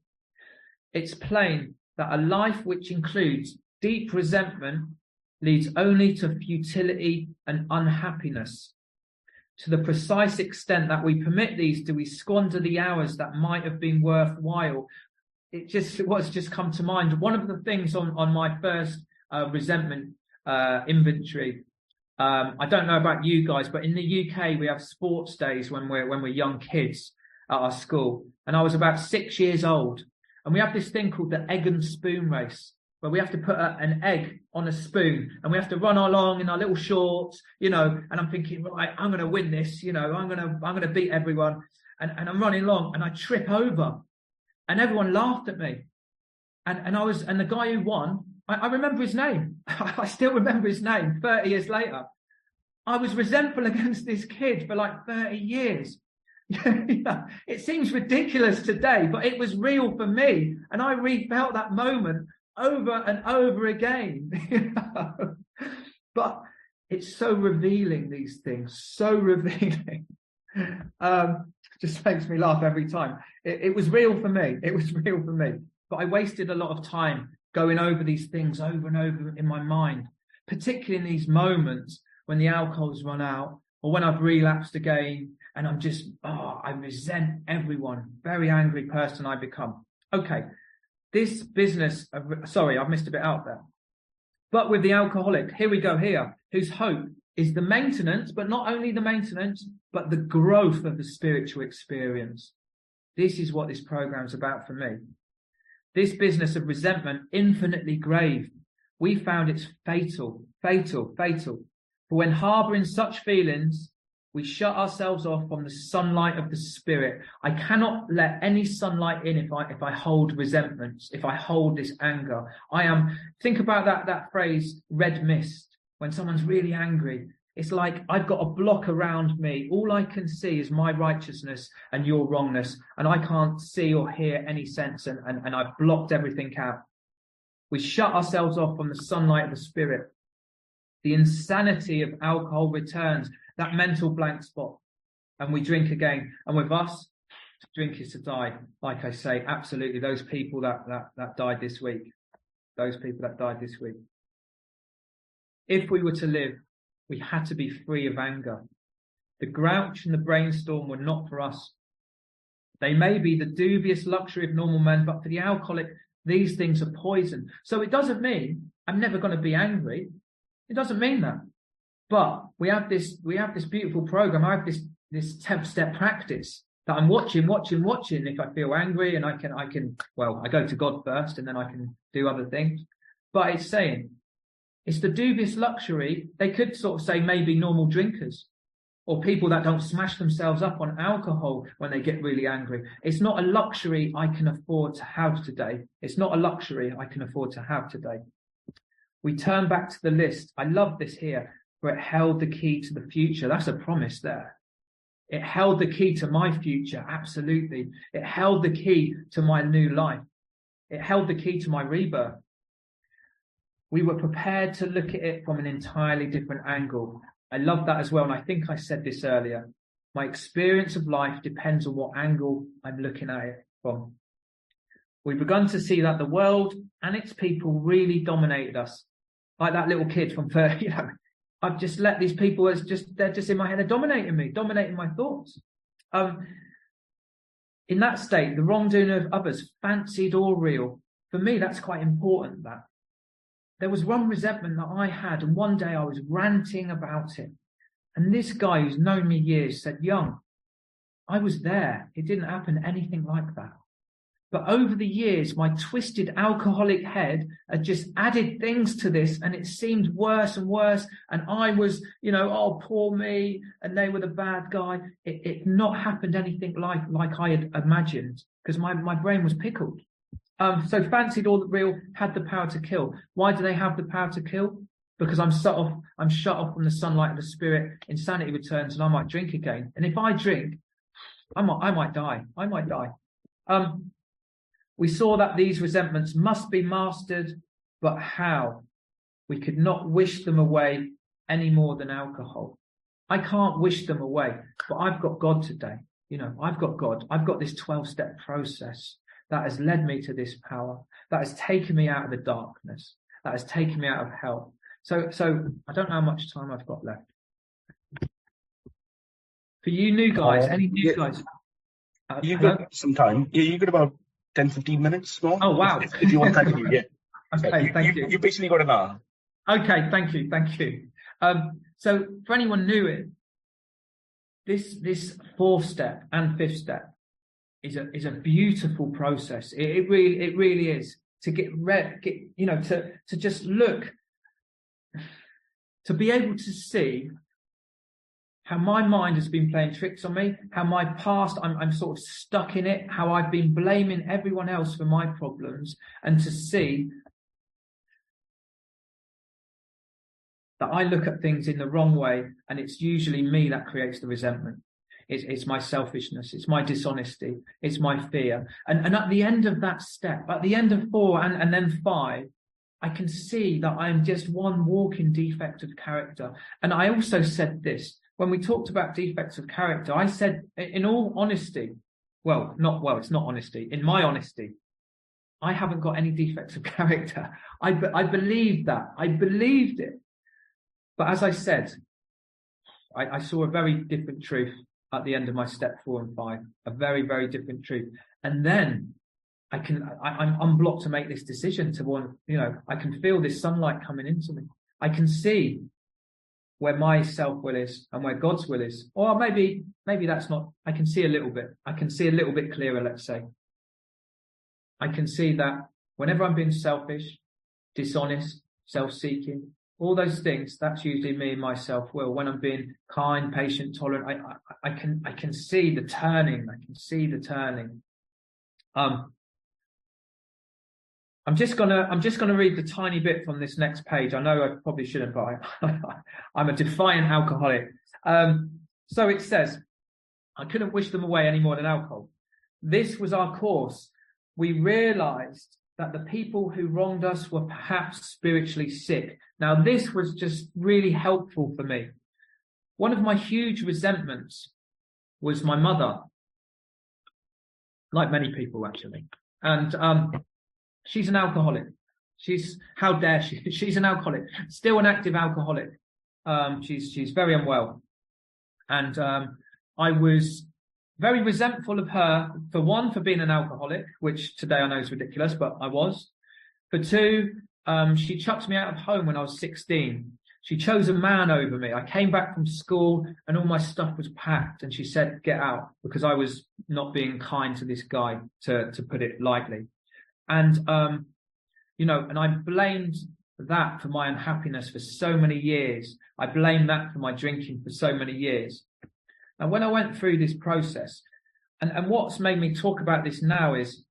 It's plain that a life which includes deep resentment leads only to futility and unhappiness. To the precise extent that we permit these, do we squander the hours that might have been worthwhile? What's just come to mind. One of the things on my first resentment inventory, I don't know about you guys, but in the UK we have sports days when we're young kids at our school, and I was about 6 years old, and we have this thing called the egg and spoon race, where we have to put an egg on a spoon and we have to run along in our little shorts, and I'm thinking, right, I'm going to win this, I'm going to beat everyone, and I'm running along and I trip over, and everyone laughed at me, and the guy who won, I remember his name. I still remember his name 30 years later. I was resentful against this kid for like 30 years. It seems ridiculous today, but it was real for me. And I refelt that moment over and over again. But it's so revealing, these things, so revealing. Just makes me laugh every time. It was real for me. It was real for me. But I wasted a lot of time going over these things over and over in my mind, particularly in these moments when the alcohol's run out or when I've relapsed again and I'm just, I resent everyone. Very angry person I become. Okay, this business of, sorry, I've missed a bit out there. But with the alcoholic, here we go here, whose hope is the maintenance, but not only the maintenance, but the growth of the spiritual experience. This is what this program's about for me. This business of resentment, infinitely grave. We found it's fatal. For when harbouring such feelings, we shut ourselves off from the sunlight of the spirit. I cannot let any sunlight in if I hold resentments, if I hold this anger. Think about that phrase, red mist, when someone's really angry. It's like I've got a block around me. All I can see is my righteousness and your wrongness, and I can't see or hear any sense, and I've blocked everything out. We shut ourselves off from the sunlight of the spirit. The insanity of alcohol returns, that mental blank spot, and we drink again. And with us, to drink is to die. Like I say, absolutely, those people that died this week. If we were to live, we had to be free of anger. The grouch and the brainstorm were not for us. They may be the dubious luxury of normal men, but for the alcoholic, these things are poison. So it doesn't mean I'm never going to be angry. It doesn't mean that. But we have this beautiful program. I have this 10-step practice that I'm watching if I feel angry, and I go to God first and then I can do other things. But it's saying, it's the dubious luxury. They could sort of say maybe normal drinkers or people that don't smash themselves up on alcohol when they get really angry. It's not a luxury I can afford to have today. We turn back to the list. I love this here, where it held the key to the future. That's a promise there. It held the key to my future, absolutely. It held the key to my new life. It held the key to my rebirth. We were prepared to look at it from an entirely different angle. I love that as well, and I think I said this earlier. My experience of life depends on what angle I'm looking at it from. We've begun to see that the world and its people really dominated us. Like that little kid from 30, I've just let these people, they're just in my head, they're dominating me, dominating my thoughts. in that state, the wrongdoing of others, fancied or real, for me, that's quite important. That there was one resentment that I had, and one day I was ranting about it. And this guy who's known me years said, Young, I was there. It didn't happen anything like that. But over the years, my twisted alcoholic head had just added things to this, and it seemed worse and worse. And I was, oh, poor me, and they were the bad guy. It not happened anything like I had imagined, because my brain was pickled. So fancied or real had the power to kill. Why do they have the power to kill? Because I'm shut off from the sunlight of the spirit. Insanity returns, and I might drink again. And if I drink, I might die. We saw that these resentments must be mastered, but how? We could not wish them away any more than alcohol. I can't wish them away, but I've got God today. I've got God. I've got this 12-step process that has led me to this power, that has taken me out of the darkness, that has taken me out of hell. So I don't know how much time I've got left. For you new guys, any new guys? You've got some time. You got about 10, 15 minutes more. Oh, wow. If you want to continue, yeah. Okay, thank you. You basically got an hour. Okay, thank you. So for anyone new, this 4th step and 5th step is a beautiful process. It really is, to to just look, to be able to see how my mind has been playing tricks on me, how my past, I'm sort of stuck in it, how I've been blaming everyone else for my problems, and to see that I look at things in the wrong way, and it's usually me that creates the resentment. It's my selfishness, it's my dishonesty, it's my fear. And at the end of that step, at the end of 4 and then 5, I can see that I'm just one walking defect of character. And I also said this, when we talked about defects of character, I said, in all honesty, it's not honesty, in my honesty, I haven't got any defects of character. I believed that. I believed it. But as I said, I saw a very different truth at the end of my step 4 and 5, a very, very different truth. And then I'm unblocked to make this decision I can feel this sunlight coming into me. I can see where my self-will is and where God's will is. Or maybe that's not, I can see a little bit. I can see a little bit clearer, let's say. I can see that whenever I'm being selfish, dishonest, self-seeking, all those things, that's usually me and my self-will. When I'm being kind, patient, tolerant, I can see the turning. I can see the turning. I'm just gonna read the tiny bit from this next page. I know I probably shouldn't, but I'm a defiant alcoholic. So it says, I couldn't wish them away any more than alcohol. This was our course. We realized that the people who wronged us were perhaps spiritually sick. Now, this was just really helpful for me. One of my huge resentments was my mother, like many people, actually. And she's an alcoholic. How dare she? She's an alcoholic, still an active alcoholic. She's very unwell. And I was very resentful of her, for one, for being an alcoholic, which today I know is ridiculous, but I was. For two, she chucked me out of home when I was 16. She chose a man over me. I came back from school and all my stuff was packed, and she said, get out, because I was not being kind to this guy, to put it lightly. And, and I blamed that for my unhappiness for so many years. I blamed that for my drinking for so many years. And when I went through this process, and what's made me talk about this now is,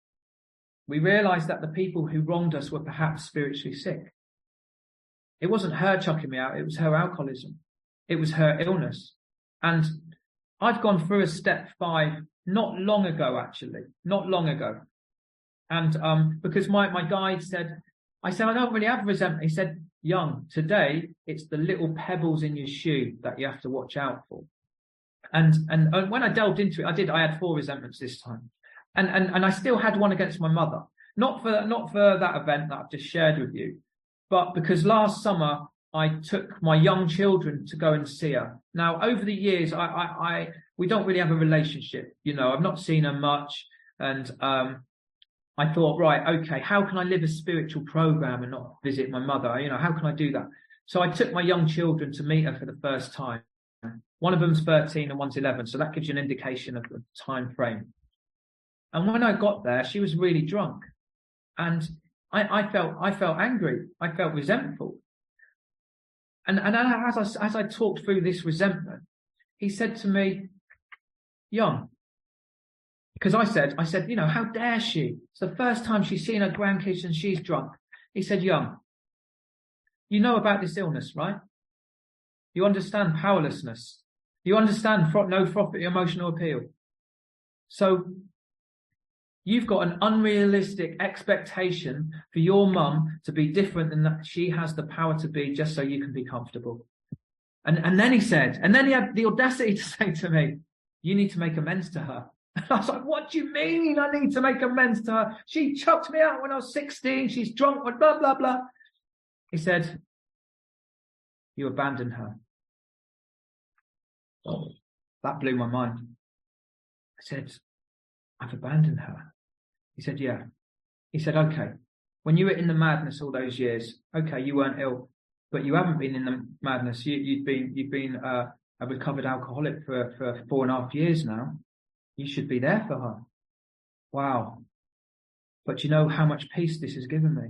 we realized that the people who wronged us were perhaps spiritually sick. It wasn't her chucking me out, it was her alcoholism. It was her illness. And I've gone through a step 5 not long ago, actually. And because my guide said, I don't really have resentment. He said, Young, today it's the little pebbles in your shoe that you have to watch out for. And when I delved into it, I had 4 resentments this time. And I still had one against my mother. Not for that event that I've just shared with you, but because last summer I took my young children to go and see her. Now, over the years, we don't really have a relationship. You know, I've not seen her much. And I thought, right, okay, how can I live a spiritual program and not visit my mother? You know, how can I do that? So I took my young children to meet her for the first time. One of them's 13 and one's 11. So that gives you an indication of the time frame. And when I got there, she was really drunk. And I felt angry. I felt resentful. And as I talked through this resentment, he said to me, Young, because I said, you know, how dare she? It's the first time she's seen her grandkids and she's drunk. He said, Young, you know about this illness, right? You understand powerlessness. You understand no profit emotional appeal. So you've got an unrealistic expectation for your mum to be different than that she has the power to be, just so you can be comfortable. And then he had the audacity to say to me, you need to make amends to her. And I was like, what do you mean I need to make amends to her? She chucked me out when I was 16. She's drunk, blah, blah, blah. He said, you abandoned her. Oh, that blew my mind. I said, I've abandoned her. He said, yeah. He said, okay, when you were in the madness all those years, okay, you weren't ill, but you haven't been in the madness. You've been a recovered alcoholic for 4.5 years now. You should be there for her. Wow. But you know how much peace this has given me?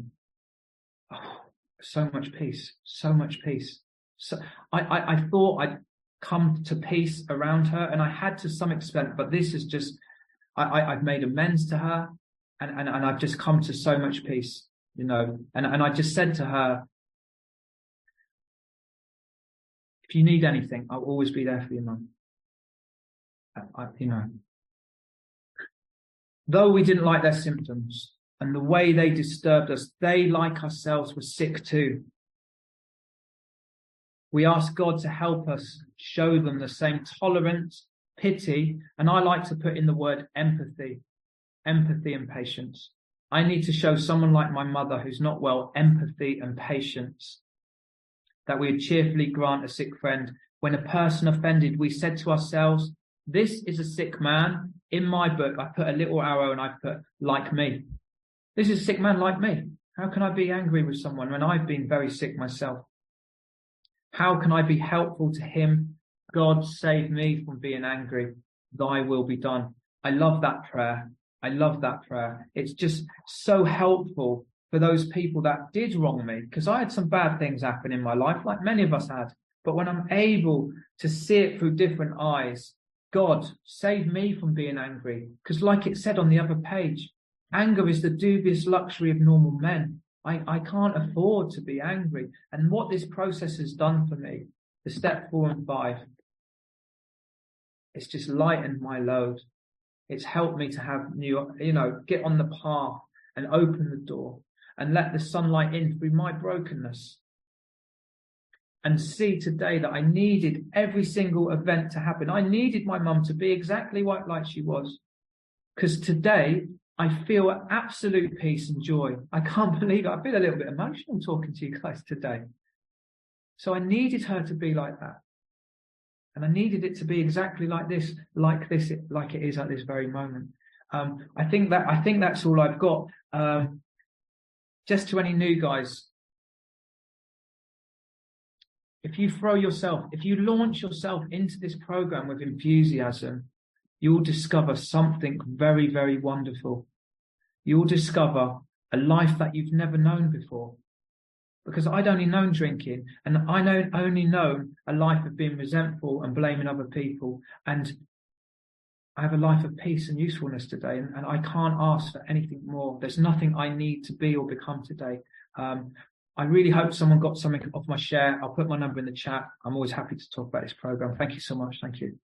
Oh, so much peace, so much peace. So I thought I'd come to peace around her, and I had to some extent, but this is just, I've made amends to her, and I've just come to so much peace, you know, and I just said to her, if you need anything, I'll always be there for you, Mum. You know, though we didn't like their symptoms and the way they disturbed us, they, like ourselves, were sick too. We ask God to help us show them the same tolerance, pity, and I like to put in the word empathy and patience. I need to show someone like my mother who's not well empathy and patience, that we would cheerfully grant a sick friend. When a person offended, we said to ourselves, this is a sick man. In my book, I put a little arrow and I put like me. This is a sick man like me. How can I be angry with someone when I've been very sick myself? How can I be helpful to him? God, save me from being angry. Thy will be done. I love that prayer. I love that prayer. It's just so helpful for those people that did wrong me, because I had some bad things happen in my life, like many of us had. But when I'm able to see it through different eyes, God, save me from being angry. Because like it said on the other page, anger is the dubious luxury of normal men. I can't afford to be angry. And what this process has done for me, the step 4 and 5, it's just lightened my load. It's helped me to have get on the path and open the door and let the sunlight in through my brokenness. And see today that I needed every single event to happen. I needed my mum to be exactly like she was. Because today, I feel absolute peace and joy. I can't believe it. I feel a little bit emotional talking to you guys today. So I needed her to be like that. And I needed it to be exactly like it is at this very moment. I think that's all I've got. Just to any new guys, if you launch yourself into this program with enthusiasm, you'll discover something very, very wonderful. You'll discover a life that you've never known before. Because I'd only known drinking, and I only known a life of being resentful and blaming other people. And I have a life of peace and usefulness today, and I can't ask for anything more. There's nothing I need to be or become today. I really hope someone got something off my share. I'll put my number in the chat. I'm always happy to talk about this program. Thank you so much. Thank you.